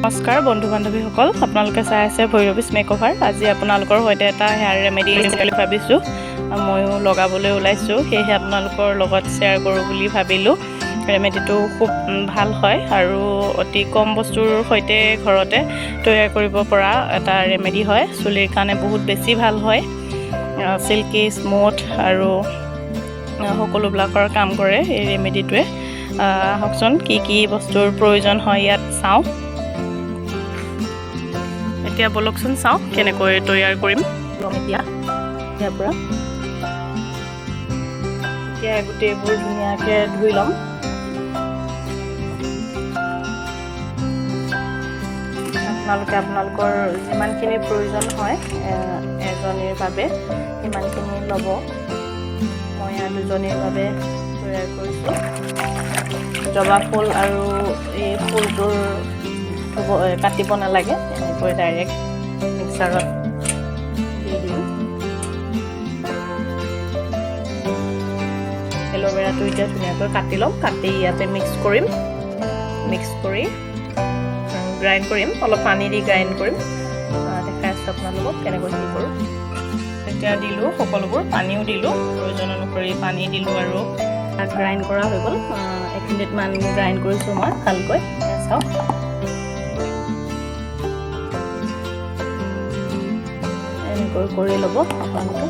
নমস্কাৰ বন্ধু বান্ধৱীসকল, আপোনালোকে চাই আছে ভৈৰৱীজ মেকঅভাৰ। আজি আপোনালোকৰ সৈতে এটা হেয়াৰ ৰেমেডি ভাবিছোঁ, ময়ো লগাবলৈ ওলাইছোঁ, সেয়েহে আপোনালোকৰ লগত শ্বেয়াৰ কৰোঁ বুলি ভাবিলোঁ। ৰেমেডিটো খুব ভাল হয় আৰু অতি কম বস্তুৰ সৈতে ঘৰতে তৈয়াৰ কৰিব পৰা এটা ৰেমেডি হয়। চুলিৰ কাৰণে বহুত বেছি ভাল হয়, চিল্কি স্মুথ আৰু সকলোবিলাকৰ কাম কৰে এই ৰেমেডিটোৱে। আহকচোন কি কি বস্তুৰ প্ৰয়োজন হয় ইয়াত চাওঁ। এতিয়া বলকচোন চাওঁ কেনেকৈ তৈয়াৰ কৰিম। এতিয়া ইয়াৰ পৰা এতিয়া গোটেইবোৰ ধুনীয়াকৈ ধুই ল'ম। আপোনালোকে আপোনালোকৰ যিমানখিনি প্ৰয়োজন হয় এজনীৰ বাবে সিমানখিনি ল'ব। মই দুজনীৰ বাবে তৈয়াৰ কৰিছোঁ। জবা ফুল আৰু এই ফুলটোৰ কাটিব নালাগে, এনেকৈ ডাইৰেক্ট মিক্সাৰত দি দিম। এল'ভেৰাটো এতিয়া ধুনীয়াকৈ কাটি ল'ম, কাটি ইয়াতে মিক্স কৰি গ্ৰাইণ্ড কৰিম, অলপ পানী দি গ্ৰাইণ্ড কৰিম। দেখাই আছোঁ আপোনালোকক কেনেকৈ কি কৰোঁ। এতিয়া দিলোঁ সকলোবোৰ, পানীও দিলোঁ, প্ৰয়োজন অনুসৰি পানী দিলোঁ আৰু গ্ৰাইণ্ড কৰা হৈ গ'ল। 1 মিনিটমান গ্ৰাইণ্ড কৰিছোঁ মই ভালকৈ। চাওক এনেকৈ কৰি ল'ব আপোনালোকে।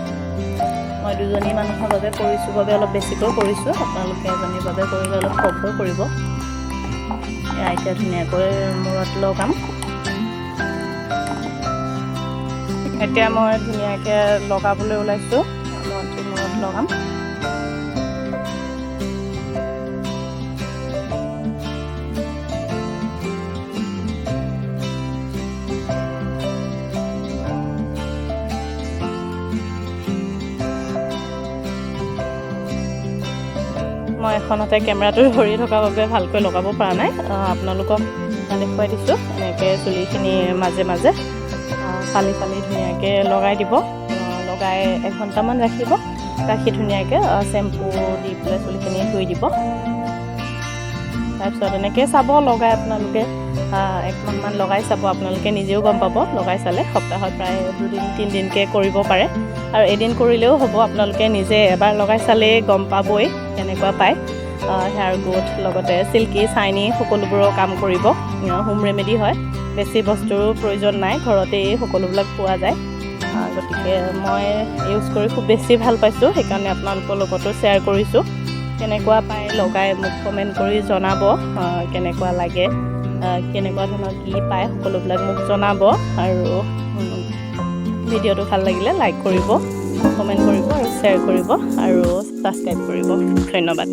মই দুজনী মানুহৰ বাবে কৰিছোঁ বাবে অলপ বেছিকৈ কৰিছোঁ, আপোনালোকে এজনীৰ বাবে কৰিলে অলপ কমকৈ কৰিব। এতিয়া ধুনীয়াকৈ মূৰত লগাম। এতিয়া মই ধুনীয়াকৈ লগাবলৈ ওলাইছোঁ, মূৰত লগাম। মই এখনতে কেমেৰাটো ধৰি থকাৰ বাবে ভালকৈ লগাব পৰা নাই, আপোনালোকক দেখুৱাই দিছোঁ। এনেকৈ চুলিখিনি মাজে মাজে ফালি ফালি ধুনীয়াকৈ লগাই দিব। লগাই 1 ঘণ্টামান ৰাখিব, ৰাখি ধুনীয়াকৈ চেম্পু দি পেলাই চুলিখিনি ধুই দিব। তাৰপিছত এনেকৈ চাব লগাই আপোনালোকে 1 মাহমান লগাই চাব, আপোনালোকে নিজেও গম পাব। লগাই চালে সপ্তাহত প্ৰায় 2-3 দিনকৈ কৰিব পাৰে, আৰু এদিন কৰিলেও হ'ব। আপোনালোকে নিজে এবাৰ লগাই চালেই গম পাবই কেনেকুৱা পায়। হেয়াৰ গ্ৰোথ লগতে চিল্কি চাইনি সকলোবোৰৰ কাম কৰিব। হোম ৰেমেডি হয়, বেছি বস্তুৰো প্ৰয়োজন নাই, ঘৰতেই সকলোবিলাক পোৱা যায়। গতিকে মই ইউজ কৰি খুব বেছি ভাল পাইছোঁ, সেইকাৰণে আপোনালোকৰ লগতো শ্বেয়াৰ কৰিছোঁ। কেনেকুৱা পায় লগাই মোক কমেণ্ট কৰি জনাব, কেনেকুৱা লাগে, কেনেকুৱা ধৰণৰ কি পায় সকলোবিলাক মোক জনাব। আৰু ভিডিঅ'টো ভাল লাগিলে লাইক কৰিব, কমেণ্ট কৰিব আৰু শ্বেয়াৰ কৰিব আৰু ছাবস্ক্ৰাইব কৰিব। ধন্যবাদ।